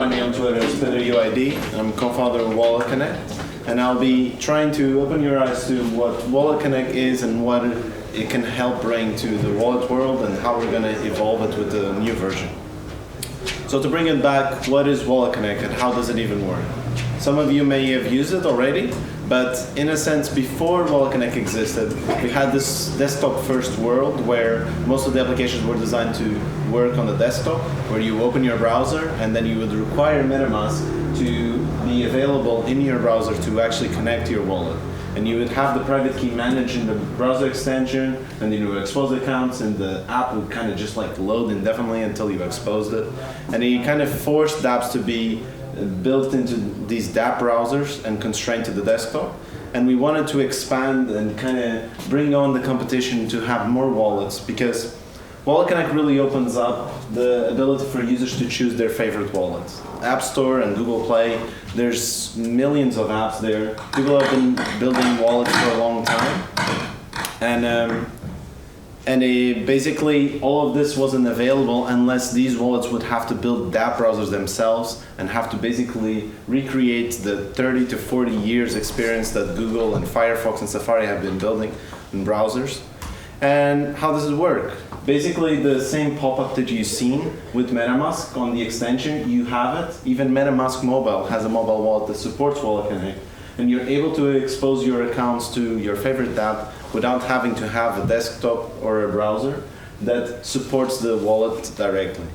Me on Twitter is Pedro Gomes. I'm co-founder of Wallet Connect, and I'll be trying to open your eyes to what Wallet Connect is and what it can help bring to the wallet world and how we're going to evolve it with the new version. So to bring it back, what is Wallet Connect and how does it even work? Some of you may have used it already, but in a sense, before Wallet Connect existed, we had this desktop-first world where most of the applications were designed to work on the desktop, where you open your browser and then you would require MetaMask to be available in your browser to actually connect to your wallet. And you would have the private key managed in the browser extension, and then you would expose accounts, and the app would kind of just like load indefinitely until you exposed it. And you kind of forced dApps to be built into these dApp browsers and constrained to the desktop. And we wanted to expand and kind of bring on the competition to have more wallets, because Wallet Connect really opens up the ability for users to choose their favorite wallets. App Store and Google Play, there's millions of apps there. People have been building wallets for a long time. And basically all of this wasn't available unless these wallets would have to build dApp browsers themselves and have to basically recreate the 30 to 40 years experience that Google and Firefox and Safari have been building in browsers. And how does it work? Basically the same pop-up that you've seen with MetaMask on the extension, you have it. Even MetaMask Mobile has a mobile wallet that supports Wallet Connect. And you're able to expose your accounts to your favorite dApp without having to have a desktop or a browser that supports the wallet directly.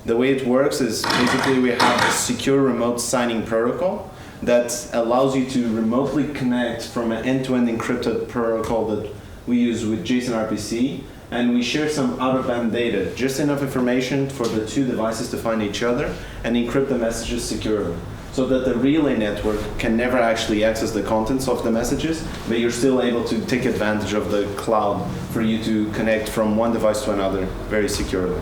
The way it works is basically we have a secure remote signing protocol that allows you to remotely connect from an end-to-end encrypted protocol that we use with JSON RPC, and we share some out-of-band data, just enough information for the two devices to find each other and encrypt the messages securely, so that the relay network can never actually access the contents of the messages, but you're still able to take advantage of the cloud for you to connect from one device to another very securely.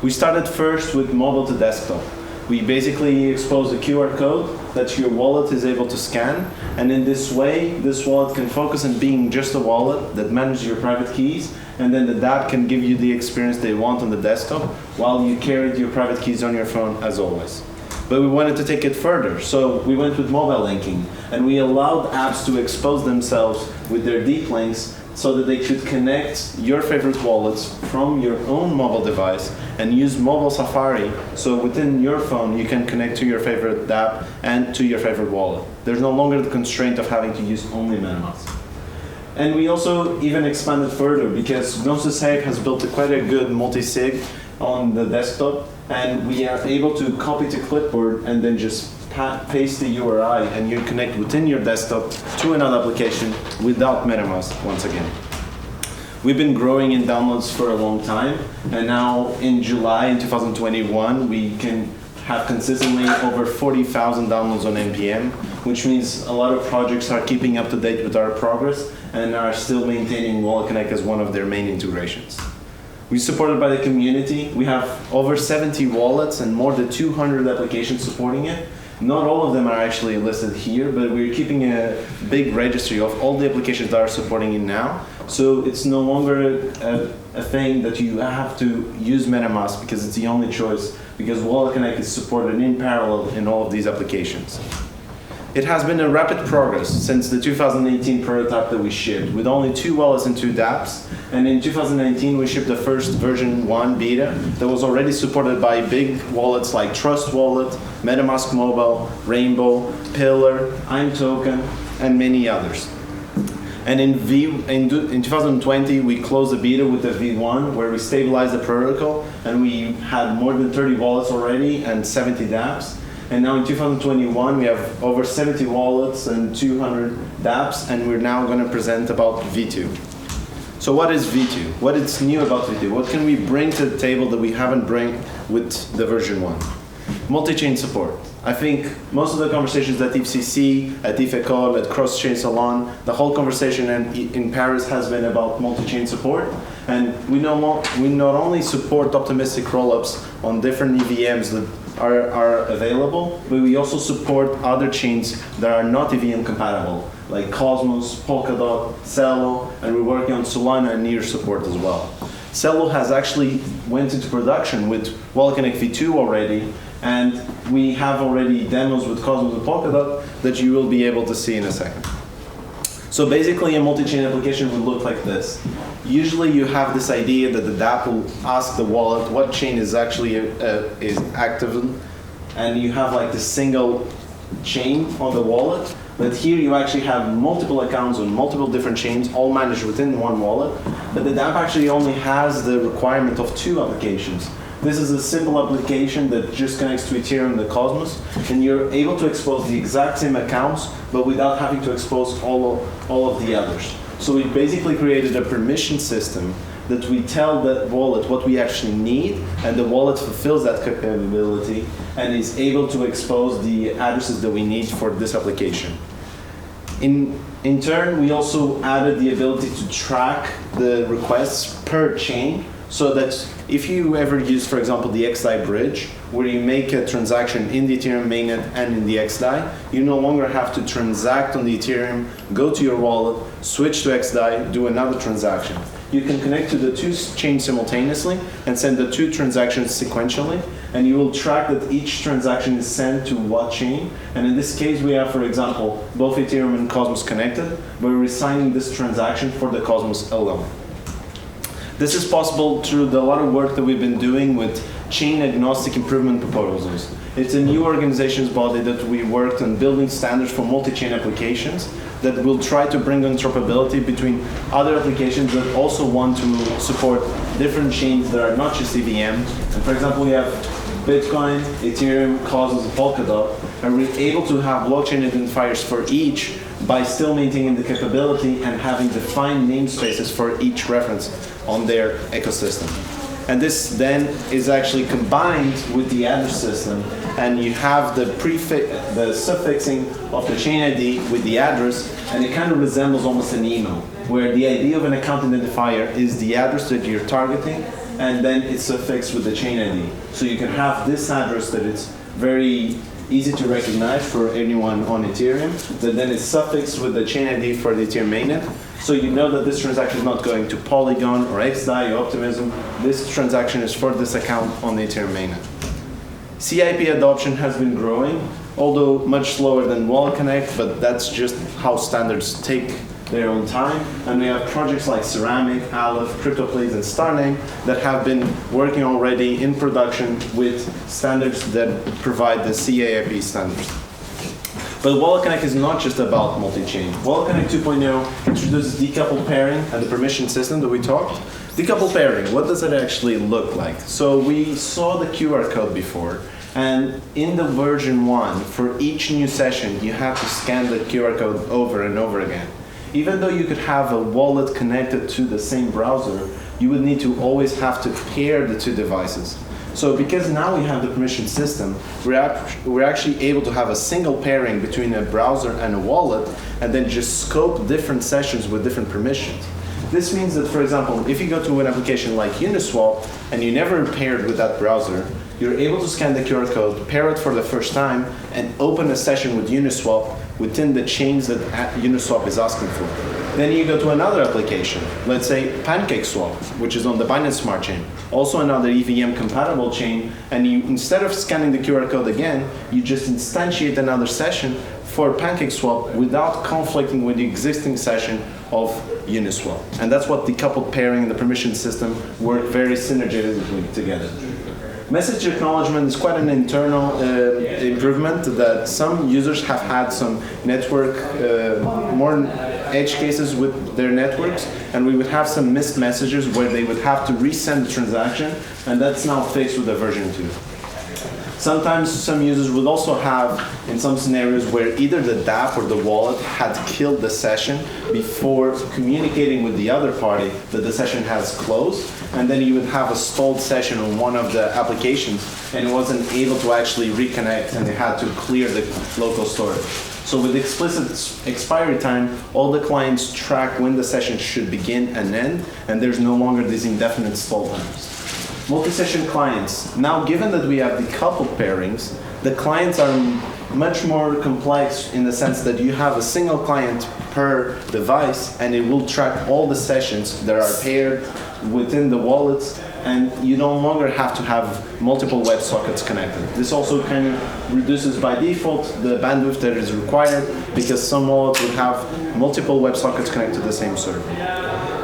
We started first with mobile to desktop. We basically expose a QR code that your wallet is able to scan, and in this way, this wallet can focus on being just a wallet that manages your private keys, and then the dApp can give you the experience they want on the desktop while you carry your private keys on your phone as always. But we wanted to take it further, so we went with mobile linking, and we allowed apps to expose themselves with their deep links so that they could connect your favorite wallets from your own mobile device and use mobile Safari, so within your phone you can connect to your favorite dApp and to your favorite wallet. There's no longer the constraint of having to use only MetaMask. And we also even expanded further because Gnosis Hack has built quite a good multi-sig on the desktop, and we are able to copy to clipboard and then just paste the URI, and you connect within your desktop to another application without MetaMask once again. We've been growing in downloads for a long time, and now in July in 2021 we can have consistently over 40,000 downloads on NPM, which means a lot of projects are keeping up to date with our progress and are still maintaining Wallet Connect as one of their main integrations. We're supported by the community. We have over 70 wallets and more than 200 applications supporting it. Not all of them are actually listed here, but we're keeping a big registry of all the applications that are supporting it now. So it's no longer a thing that you have to use MetaMask because it's the only choice, because Wallet Connect is supported in parallel in all of these applications. It has been a rapid progress since the 2018 prototype that we shipped, with only 2 wallets and 2 dApps. And in 2019, we shipped the first version 1 beta that was already supported by big wallets like Trust Wallet, MetaMask Mobile, Rainbow, Pillar, I'mToken, and many others. And in 2020, we closed the beta with the V1, where we stabilized the protocol, and we had more than 30 wallets already and 70 dApps. And now in 2021, we have over 70 wallets and 200 dApps, and we're now going to present about V2. So what is V2? What is new about V2? What can we bring to the table that we haven't bring with the version 1? Multi-chain support. I think most of the conversations at EthCC, at EthEcole, at Cross-Chain Salon, the whole conversation in Paris has been about multi-chain support. And we not only support optimistic rollups on different EVMs that are available, but we also support other chains that are not EVM compatible, like Cosmos, Polkadot, Celo, and we're working on Solana and Near support as well. Celo has actually went into production with Wallet Connect V2 already, And we have already demos with Cosmos and Polkadot that you will be able to see in a second. So basically a multi-chain application would look like this. Usually you have this idea that the dApp will ask the wallet what chain is actually is active, and you have like the single chain on the wallet. But here you actually have multiple accounts on multiple different chains, all managed within one wallet. But the dApp actually only has the requirement of 2 applications. This is a simple application that just connects to Ethereum and the Cosmos, and you're able to expose the exact same accounts, but without having to expose all of the others. So we basically created a permission system that we tell the wallet what we actually need, and the wallet fulfills that capability and is able to expose the addresses that we need for this application. In turn, we also added the ability to track the requests per chain, so that if you ever use, for example, the XDAI bridge, where you make a transaction in the Ethereum mainnet and in the XDAI, you no longer have to transact on the Ethereum, go to your wallet, switch to XDAI, do another transaction. You can connect to the 2 chains simultaneously and send the 2 transactions sequentially, and you will track that each transaction is sent to what chain. And in this case, we have, for example, both Ethereum and Cosmos connected, but we're assigning this transaction for the Cosmos alone. This is possible through a lot of work that we've been doing with chain agnostic improvement proposals. It's a new organization's body that we worked on building standards for multi-chain applications that will try to bring interoperability between other applications that also want to support different chains that are not just EVM. And for example, we have Bitcoin, Ethereum, Cosmos, and Polkadot, and we're able to have blockchain identifiers for each by still maintaining the capability and having defined namespaces for each reference on their ecosystem. And this then is actually combined with the address system, and you have the suffixing of the chain ID with the address, and it kind of resembles almost an email, where the idea of an account identifier is the address that you're targeting, and then it's suffixed with the chain ID. So you can have this address that it's very easy to recognize for anyone on Ethereum, that then is suffixed with the chain ID for the Ethereum mainnet. So you know that this transaction is not going to Polygon or XDAI or Optimism. This transaction is for this account on the Ethereum mainnet. CIP adoption has been growing, although much slower than Wallet Connect, but that's just how standards take their own time. And we have projects like Ceramic, Aleph, CryptoPlays, and Starname that have been working already in production with standards that provide the CAIP standards. But Wallet Connect is not just about multi-chain. Wallet Connect 2.0 introduces decoupled pairing and the permission system that we talked. Decoupled pairing, what does it actually look like? So we saw the QR code before, and in the version 1, for each new session, you have to scan the QR code over and over again. Even though you could have a wallet connected to the same browser, you would need to always have to pair the 2 devices. So because now we have the permission system, we're actually able to have a single pairing between a browser and a wallet, and then just scope different sessions with different permissions. This means that, for example, if you go to an application like Uniswap and you never paired with that browser, you're able to scan the QR code, pair it for the first time, and open a session with Uniswap within the chains that Uniswap is asking for. Then you go to another application, let's say PancakeSwap, which is on the Binance Smart Chain, also another EVM compatible chain, and you, instead of scanning the QR code again, you just instantiate another session for PancakeSwap without conflicting with the existing session of Uniswap. And that's what decoupled pairing and the permission system work very synergistically together. Message acknowledgement is quite an internal improvement that some users have had some network, more edge cases with their networks, and we would have some missed messages where they would have to resend the transaction, and that's now fixed with the version 2. Sometimes some users would also have, in some scenarios, where either the dApp or the wallet had killed the session before communicating with the other party that the session has closed, and then you would have a stalled session on one of the applications, and it wasn't able to actually reconnect, and they had to clear the local storage. So with explicit expiry time, all the clients track when the session should begin and end, and there's no longer these indefinite stall times. Multi-session clients. Now, given that we have decoupled pairings, the clients are much more complex in the sense that you have a single client per device, and it will track all the sessions that are paired within the wallets and you no longer have to have multiple WebSockets connected. This also kind of reduces by default the bandwidth that is required, because some wallets would have multiple WebSockets connected to the same server.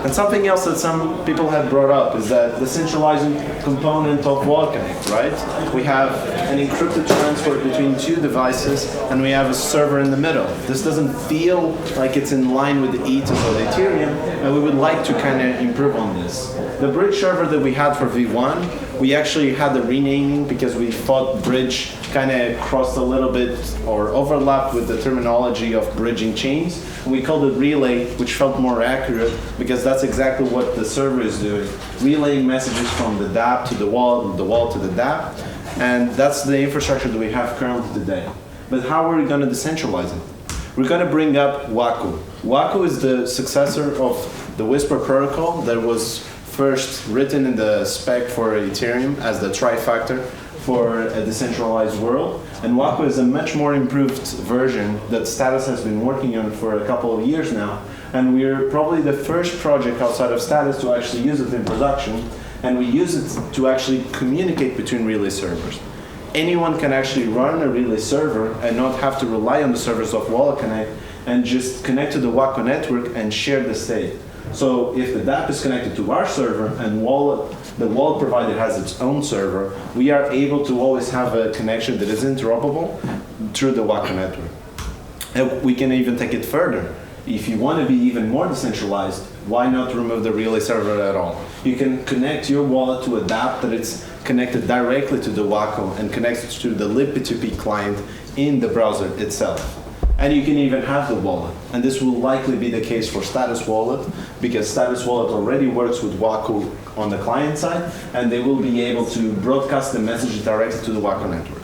And something else that some people have brought up is that the centralizing component of Wallet Connect, right? We have an encrypted transfer between two devices, and we have a server in the middle. This doesn't feel like it's in line with the ethos of Ethereum, and we would like to kind of improve on this. The bridge server that we had for V1, we actually had the renaming because we thought bridge kind of crossed a little bit or overlapped with the terminology of bridging chains. And we called it relay, which felt more accurate because that's exactly what the server is doing. Relaying messages from the dApp to the wallet to the dApp. And that's the infrastructure that we have currently today. But how are we going to decentralize it? We're going to bring up Waku. Waku is the successor of the Whisper protocol that was first written in the spec for Ethereum as the trifactor for a decentralized world. And Waku is a much more improved version that Status has been working on for a couple of years now. And we're probably the first project outside of Status to actually use it in production. And we use it to actually communicate between relay servers. Anyone can actually run a relay server and not have to rely on the servers of Wallet Connect and just connect to the Waku network and share the state. So if the dApp is connected to our server and the wallet provider has its own server, we are able to always have a connection that is interoperable through the Waku network. And we can even take it further. If you want to be even more decentralized, why not remove the relay server at all? You can connect your wallet to a dApp that it's connected directly to the Waku and connects to the libp2p client in the browser itself. And you can even have the wallet. And this will likely be the case for Status Wallet, because Status Wallet already works with Waku on the client side, and they will be able to broadcast the message directly to the Waku network.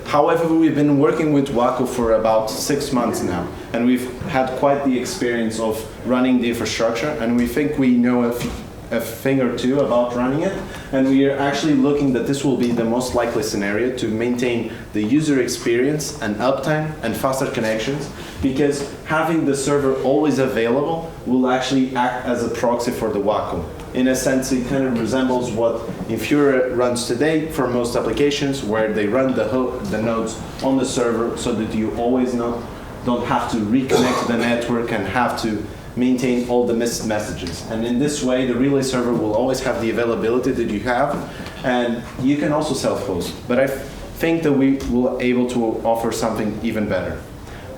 However, we've been working with Waku for about 6 months now, and we've had quite the experience of running the infrastructure, and we think we know a thing or two about running it, and we are actually looking that this will be the most likely scenario to maintain the user experience and uptime and faster connections, because having the server always available will actually act as a proxy for the Waku. In a sense, it kind of resembles what Infura runs today for most applications, where they run the nodes on the server so that you always don't have to reconnect to the network and have to maintain all the missed messages. And in this way, the relay server will always have the availability that you have, and you can also self-host. But I think that we will be able to offer something even better.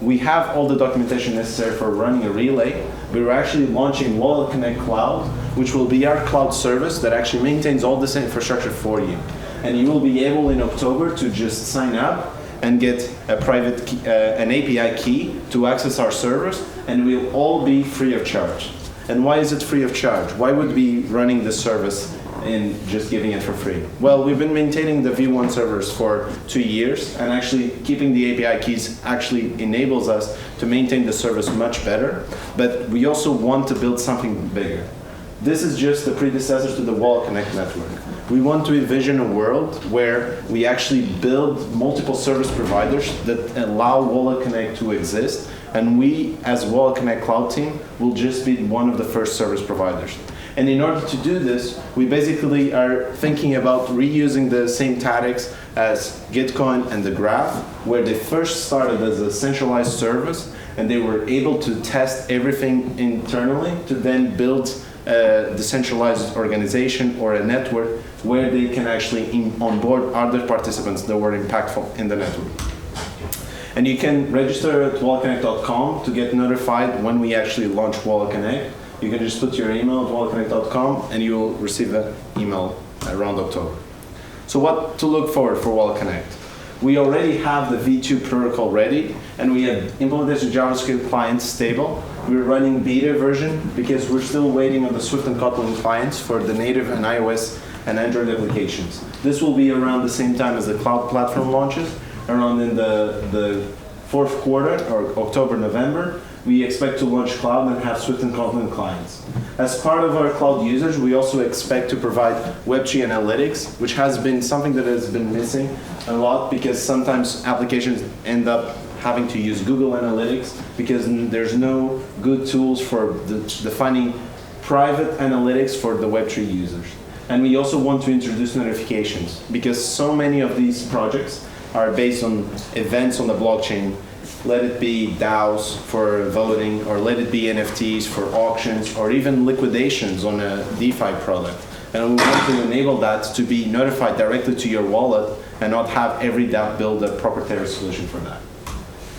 We have all the documentation necessary for running a relay. We're actually launching Wallet Connect Cloud, which will be our cloud service that actually maintains all this infrastructure for you. And you will be able in October to just sign up and get a private key, an API key to access our servers, and we'll all be free of charge. And why is it free of charge? Why would we be running this service and just giving it for free? Well, we've been maintaining the V1 servers for 2 years, and actually keeping the API keys actually enables us to maintain the service much better, but we also want to build something bigger. This is just the predecessor to the Wallet Connect network. We want to envision a world where we actually build multiple service providers that allow Wallet Connect to exist, and we, as Wallet Connect Cloud team, will just be one of the first service providers. And in order to do this, we basically are thinking about reusing the same tactics as Gitcoin and the Graph, where they first started as a centralized service, and they were able to test everything internally to then build a decentralized organization or a network where they can actually onboard other participants that were impactful in the network. And you can register at walletconnect.com to get notified when we actually launch Wallet Connect. You can just put your email at walletconnect.com and you will receive an email around October. So what to look for Wallet Connect? We already have the V2 protocol ready, and we have implemented JavaScript clients stable. We're running beta version because we're still waiting on the Swift and Kotlin clients for the native and iOS and Android applications. This will be around the same time as the cloud platform launches, around in the fourth quarter, or October, November. We expect to launch cloud and have Swift and Kotlin clients. As part of our cloud users, we also expect to provide Web3 analytics, which has been something that has been missing a lot, because sometimes applications end up having to use Google Analytics because there's no good tools for defining private analytics for the Web3 users. And we also want to introduce notifications because so many of these projects are based on events on the blockchain. Let it be DAOs for voting, or let it be NFTs for auctions, or even liquidations on a DeFi product. And we want to enable that to be notified directly to your wallet and not have every DApp build a proprietary solution for that.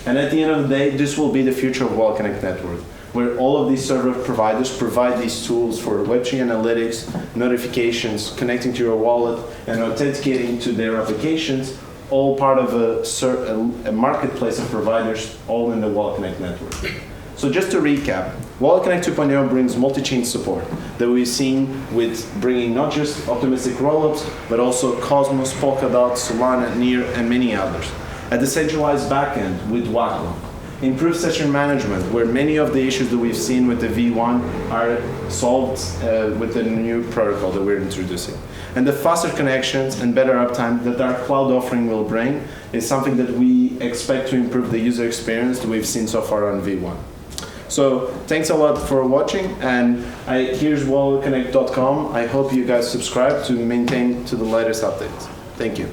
And at the end of the day, this will be the future of Wallet Connect Network, where all of these server providers provide these tools for Web3 analytics, notifications, connecting to your wallet, and authenticating to their applications, all part of a marketplace of providers, all in the Wallet Connect network. So just to recap, Wallet Connect 2.0 brings multi-chain support that we've seen with bringing not just optimistic rollups, but also Cosmos, Polkadot, Solana, Near, and many others. A decentralized backend with Wacom. Improved session management, where many of the issues that we've seen with the V1 are solved with the new protocol that we're introducing. And the faster connections and better uptime that our cloud offering will bring is something that we expect to improve the user experience that we've seen so far on V1. So thanks a lot for watching, and here's walletconnect.com. I hope you guys subscribe to maintain to the latest updates. Thank you.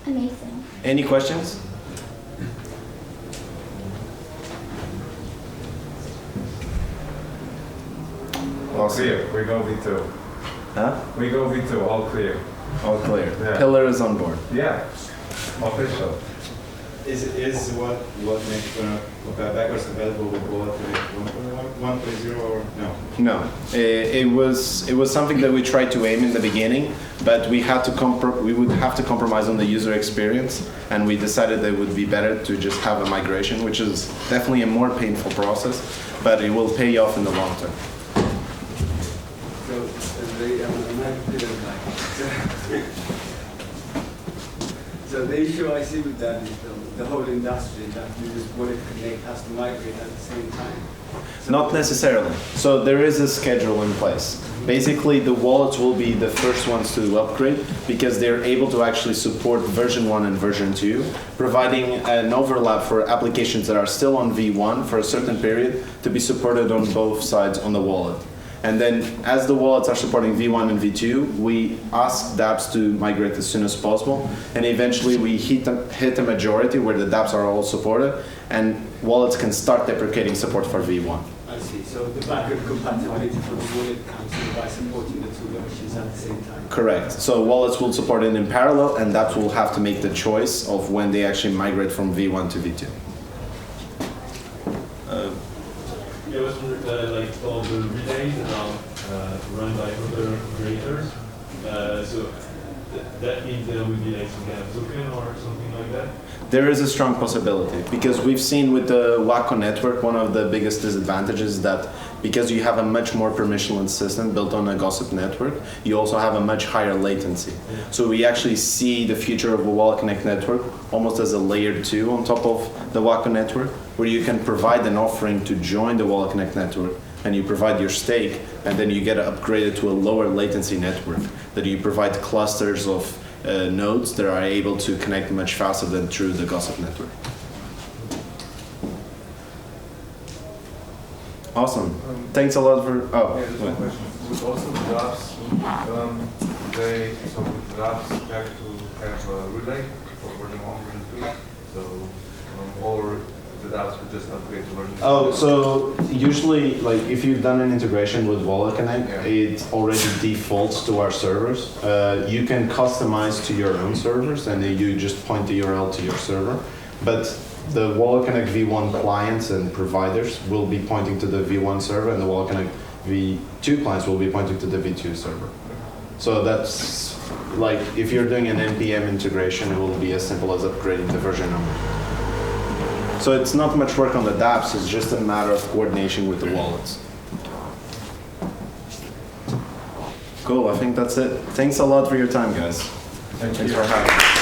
Amazing. Any questions? All clear. We go V2. Huh? We go V2. All clear. All clear. Yeah. Pillar is on board. Yeah. Official. Is what makes backwards compatible with Wallet Connect 1.0 or no? No, it was something that we tried to aim in the beginning, but we would have to compromise on the user experience, and we decided that it would be better to just have a migration, which is definitely a more painful process, but it will pay off in the long term. So the issue I see with that is the whole industry that you just Wallet Connect has to migrate at the same time. Not necessarily. So there is a schedule in place. Basically, the wallets will be the first ones to upgrade because they're able to actually support version 1 and version 2, providing an overlap for applications that are still on V1 for a certain period to be supported on both sides on the wallet. And then as the wallets are supporting V1 and V2, we ask dApps to migrate as soon as possible. And eventually we hit a majority where the dApps are all supported, and wallets can start deprecating support for V1. I see. So the backward compatibility for the wallet comes in by supporting the two versions at the same time. Correct. So wallets will support it in parallel, and dApps will have to make the choice of when they actually migrate from V1 to V2. It was like all the relays are now run by other operators. So that means there will be like some kind of token or something like that? There is a strong possibility because we've seen with the Wacom network, one of the biggest disadvantages that because you have a much more permissionless system built on a gossip network, you also have a much higher latency. So we actually see the future of a Wallet Connect network almost as a layer 2 on top of the Wacom network, where you can provide an offering to join the Wallet Connect network, and you provide your stake, and then you get upgraded to a lower latency network that you provide clusters of nodes that are able to connect much faster than through the gossip network. Awesome. Thanks a lot for. Oh. Yeah, just one question. With also the dApps, so with the dApps have to have a relay for version 1, version 2, so or the dApps would just upgrade to version 2. Oh, so usually, like if you've done an integration with Wallet Connect, Yeah. it already defaults to our servers. You can customize to your own servers, and then you just point the URL to your server. But the Wallet Connect V1 clients and providers will be pointing to the V1 server, and the Wallet Connect V2 clients will be pointing to the V2 server. So that's like if you're doing an NPM integration, it will be as simple as upgrading the version number. So it's not much work on the dApps, it's just a matter of coordination with the wallets. Cool, I think that's it. Thanks a lot for your time, guys. Thanks for having me.